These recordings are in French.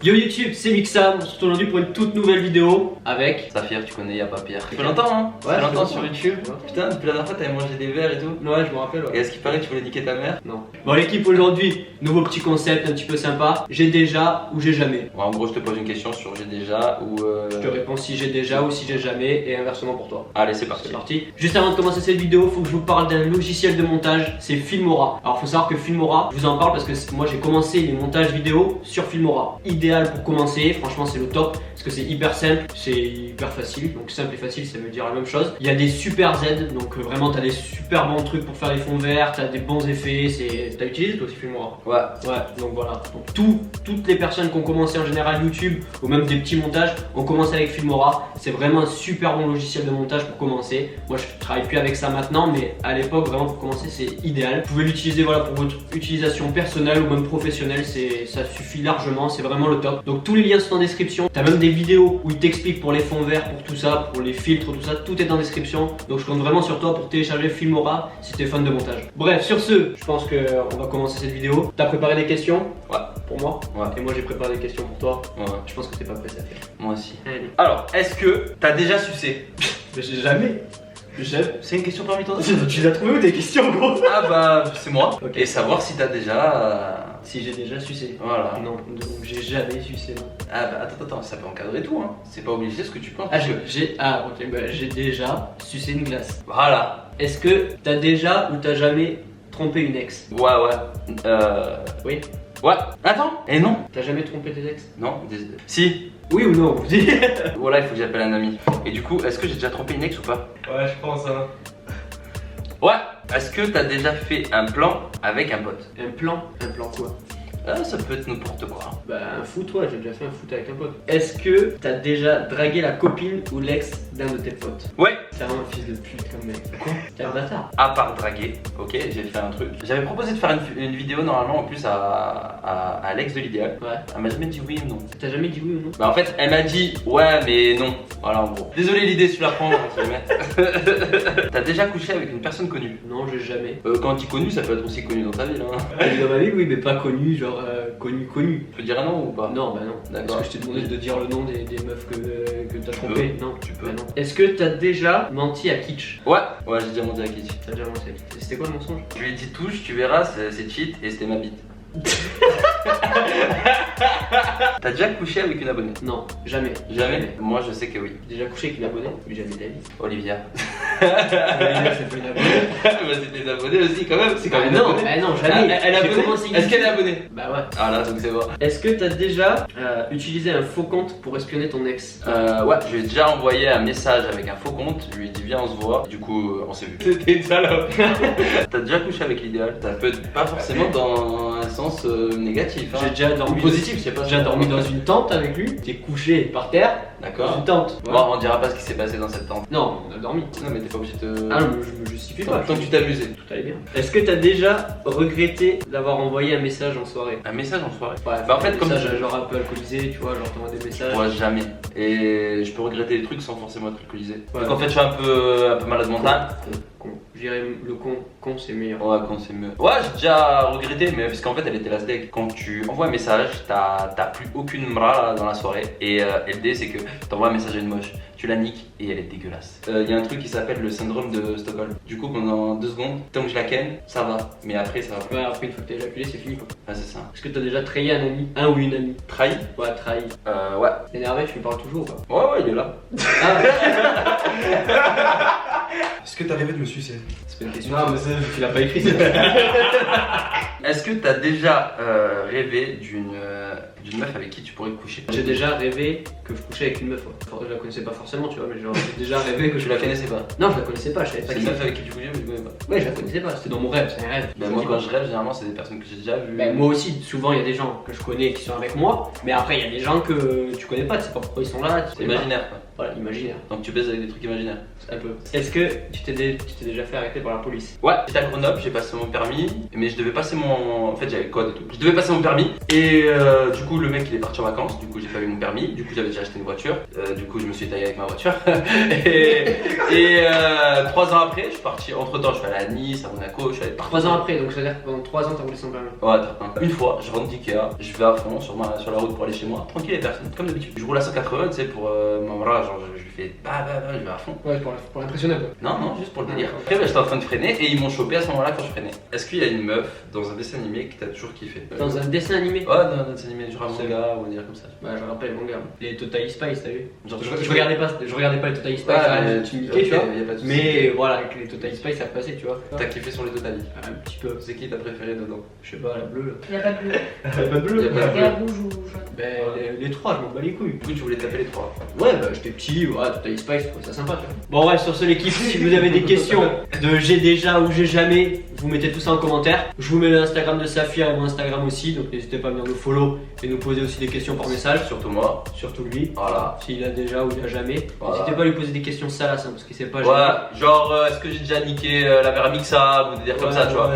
Yo YouTube, c'est Mixam, on se retrouve aujourd'hui pour une toute nouvelle vidéo avec Saphir, tu connais, y'a pas pire. Ça fait longtemps, hein? Ouais, Ça fait longtemps ça fait sur longtemps. YouTube. Ouais. Putain, depuis la dernière fois, t'avais mangé des verres et tout. Ouais, je me rappelle. Et à ce qui paraît, tu voulais niquer ta mère? Non. Bon, l'équipe aujourd'hui, nouveau petit concept un petit peu sympa. J'ai déjà ou j'ai jamais. Ouais, en gros, je te pose une question sur j'ai déjà ou. Je te réponds si j'ai déjà ou si j'ai jamais et inversement pour toi. Allez, c'est parti. C'est parti. Juste avant de commencer cette vidéo, faut que je vous parle d'un logiciel de montage, c'est Filmora. Alors faut savoir que Filmora, je vous en parle parce que moi j'ai commencé les montages vidéo sur Filmora. Idéal pour commencer, franchement c'est le top parce que c'est hyper simple, c'est hyper facile. Donc simple et facile, ça veut dire la même chose. Il y a des super aides, donc vraiment t'as des super bons trucs pour faire les fonds verts, t'as des bons effets. T'as utilisé toi aussi Filmora? Ouais. Ouais, donc voilà. Donc toutes les personnes qui ont commencé en général YouTube ou même des petits montages ont commencé avec Filmora. C'est vraiment un super bon logiciel de montage pour commencer. Moi je travaille plus avec ça maintenant, mais à l'époque vraiment pour commencer c'est idéal. Vous pouvez l'utiliser voilà, pour votre utilisation personnelle ou même professionnelle, ça suffit largement, c'est vraiment le top. Donc tous les liens sont en description. T'as même des vidéos où ils t'expliquent pour les fonds verts, pour tout ça, pour les filtres, tout ça, tout est en description. Donc je compte vraiment sur toi pour télécharger Filmora si t'es fan de montage. Bref, sur ce, je pense qu'on va commencer cette vidéo. T'as préparé des questions? Ouais. Pour moi? Ouais. Et moi j'ai préparé des questions pour toi. Ouais. Je pense que t'es pas pressé à faire. Moi aussi. Allez. Alors, est-ce que t'as déjà sucé? Mais j'ai jamais. C'est une question parmi toi? Tu l'as trouvé où tes questions gros? Ah bah, c'est moi. Ok. Et savoir si t'as déjà. Si j'ai déjà sucé. Voilà. Non, donc j'ai jamais sucé. Non. Ah bah, attends, ça peut encadrer tout, hein. C'est pas obligé ce que tu penses. Ah, ok, bah, j'ai déjà sucé une glace. Voilà. Est-ce que t'as déjà ou t'as jamais trompé une ex? Ouais. Oui. Ouais. Attends. Et non. T'as jamais trompé tes ex? Non. Si. Oui ou non? Voilà, il faut que j'appelle un ami. Et du coup, est-ce que j'ai déjà trompé une ex ou pas? Ouais, je pense, hein. Ouais. Est-ce que t'as déjà fait un plan avec un pote? Un plan quoi? Ah, ça peut être n'importe quoi. Bah, un foot, ouais, j'ai déjà fait un foot avec un pote. Est-ce que t'as déjà dragué la copine ou l'ex d'un de tes potes? Ouais. T'es vraiment un fils de pute comme mec. Quoi? T'es un bâtard. À part draguer, ok, j'ai fait un truc. J'avais proposé de faire une vidéo normalement en plus à l'ex de l'idéal. Ouais. Elle m'a jamais dit oui ou non. T'as jamais dit oui ou non? Bah en fait, elle m'a dit ouais mais non. Voilà en gros. Désolé l'idée si tu la prends. T'as déjà couché avec une personne connue? Non, j'ai jamais. Quand tu dis connu, ça peut être aussi connu dans ta ville. Hein. Dans ma vie, oui, mais pas connu, genre connu. Tu peux dire un nom ou pas? Non, bah non. D'accord. Est-ce que je t'ai demandé de dire le nom des meufs que t'as trompé? Non, tu peux. Bah non. Est-ce que t'as déjà menti à Kitsch? Ouais, j'ai déjà monté à Kitty. T'as déjà menti à Kitsch. C'était quoi le mensonge? Je lui ai dit touche, tu verras, c'est cheat et c'était ma bite. T'as déjà couché avec une abonnée? Non, jamais. Jamais? Moi je sais que oui. Déjà couché avec une abonnée? Mais jamais de la vie. Olivia. C'est pas une abonnée. Bah c'était une abonnée aussi quand même, c'est quand même une non, abonnée. bah non, jamais. Elle est J'ai abonnée. commencé Est-ce qu'elle est abonnée? Bah ouais. Ah là, donc c'est bon. Est-ce que t'as déjà utilisé un faux compte pour espionner ton ex? Ouais, je lui ai déjà envoyé un message avec un faux compte, je lui ai dit viens on se voit, du coup on s'est vu. C'était une salope. T'as déjà couché avec l'idéal? Ça peut être pas forcément dans un sens négatif. Hein. J'ai déjà dormi. Ou positif, je sais pas. J'ai déjà dormi dans une tente avec lui. T'es couché par terre. Dans D'accord. une tente. Bon, on dira pas ce qui s'est passé dans cette tente. Non, on a dormi. Non, mais t'es pas obligé de. Ah non, mais je me justifie pas. Tant que tu t'amusais. Tout allait bien. Est-ce que t'as déjà regretté d'avoir envoyé un message en soirée? Un message en soirée? Ouais, Bah en fait, comme message, genre un peu alcoolisé, tu vois, genre t'envoies des messages. Moi jamais. Et je peux regretter des trucs sans forcément être alcoolisé. Ouais. Donc en fait, je suis un peu malade mental. Con. Je dirais le con c'est meilleur. Ouais, quand c'est mieux. Ouais, j'ai déjà regretté, mais parce qu'en fait, elle était la deck. Quand tu envoies un message, t'as plus aucune mra dans la soirée. Et l'idée, c'est que t'envoies un message à une moche, tu la niques et elle est dégueulasse. Il y a un truc qui s'appelle le syndrome de Stockholm. Du coup, pendant 2 secondes, tant que je la ken, ça va. Mais après, ça va plus. Ouais, après une fois que t'as éjaculé, c'est fini quoi. Ouais, c'est ça. Est-ce que t'as déjà trahi un ami? Un ou une amie? Trahi? Ouais, trahi. Ouais. Énervé, tu lui parles toujours ou pas? Ouais, il est là. Ah, Est-ce que t'as rêvé de me sucer? c'est pas une question. Non, mais c'est. Tu l'as pas écrit, c'est Est-ce que t'as déjà rêvé d'une meuf avec qui tu pourrais coucher? J'ai déjà rêvé que je couchais avec une meuf, ouais. Enfin, je la connaissais pas forcément, tu vois, mais genre j'ai déjà rêvé que Tu la connaissais pas? Non, je la connaissais pas, je savais pas C'est qui une meuf avec qui tu couchais, mais tu connais pas. Ouais, je la connaissais pas, c'était dans mon rêve, c'est un rêve. Ben moi, quand je rêve, généralement, c'est des personnes que j'ai déjà vues. Ben, moi aussi, souvent il y a des gens que je connais qui sont avec moi, mais après il y a des gens que tu connais pas, tu sais pas pourquoi ils sont là. C'est imaginaire quoi. Voilà, imaginaire, Donc tu baises avec des trucs imaginaires. un peu. Est-ce que tu t'es déjà fait arrêter par la police? Ouais, j'étais à Grenoble, j'ai passé mon permis, mais je devais passer mon. En fait, j'avais le code et tout. Je devais passer mon permis, et du coup, le mec il est parti en vacances, du coup, j'ai pas eu mon permis, du coup, j'avais déjà acheté une voiture, du coup, je me suis taillé avec ma voiture. et 3 ans après, je suis parti. Entre temps, je suis allé à Nice, à Monaco, je suis allé partout. 3 ans après, donc ça veut dire que pendant 3 ans t'as roulé sans permis. Ouais, une fois, je rentre d'Ikea, je vais à fond sur la route pour aller chez moi, tranquille et personne, comme d'habitude. Je roule à 180, tu sais, pour voilà, genre je lui fais je vais à fond. Ouais, pour l'impressionner quoi. Non, juste pour le délire. Après, bah, j'étais en train de freiner et ils m'ont chopé à ce moment-là quand je freinais. Est-ce qu'il y a une meuf dans un dessin animé que t'as toujours kiffé? Dans un dessin animé? Ouais, dans un dessin animé, genre un manga ou un délire comme ça. Bah, je rappelle mon gars. Les Total Spice, t'as vu? Genre, Je regardais pas les Total Spice, tu me niquais, tu vois. Mais voilà, avec les Total Spice, ça passait, tu vois. T'as kiffé sur les Totali? Un petit peu. C'est qui t'as préféré dedans? Je sais pas, la bleue là. Il n'y a pas de bleu. Pas bleu. Y a pas de Il y a rouge ou jaune. Ben, les trois, je m'en bats les couilles. Du coup, tu voulais taper les 3. Ouais, bah j'étais petit, ouais, Total Spice, je trouve ça sympa, tu vois. Bon, ouais, sur ce, l'équipe, si vous avez des questions de j'ai déjà ou j'ai jamais, vous mettez tout ça en commentaire. Je vous mets l'Instagram de Saphir et mon Instagram aussi, donc n'hésitez pas à venir nous follow et nous poser aussi des questions par message. Surtout moi. Surtout lui. Voilà. S'il a déjà ou il a jamais. Voilà. N'hésitez pas à lui poser des questions salaces, hein, parce qu'il sait pas Ouais, genre, est-ce que j'ai déjà niqué la Vermixa ou des délires comme ça, tu vois?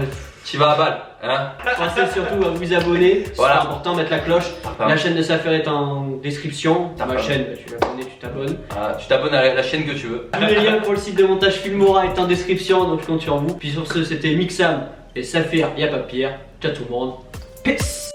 Tu vas à balle, hein? Pensez surtout à vous abonner, c'est Voilà. important, mettre la cloche. La chaîne de Saphir est en description. T'as Ma pas. chaîne, bah, tu l'abonnes, tu t'abonnes. Voilà, tu t'abonnes à la chaîne que tu veux. Tous les liens pour le site de montage Filmora est en description, donc je compte sur vous. Puis sur ce, c'était Mixam et Saphir, y'a pas pire. Ciao tout le monde. Peace.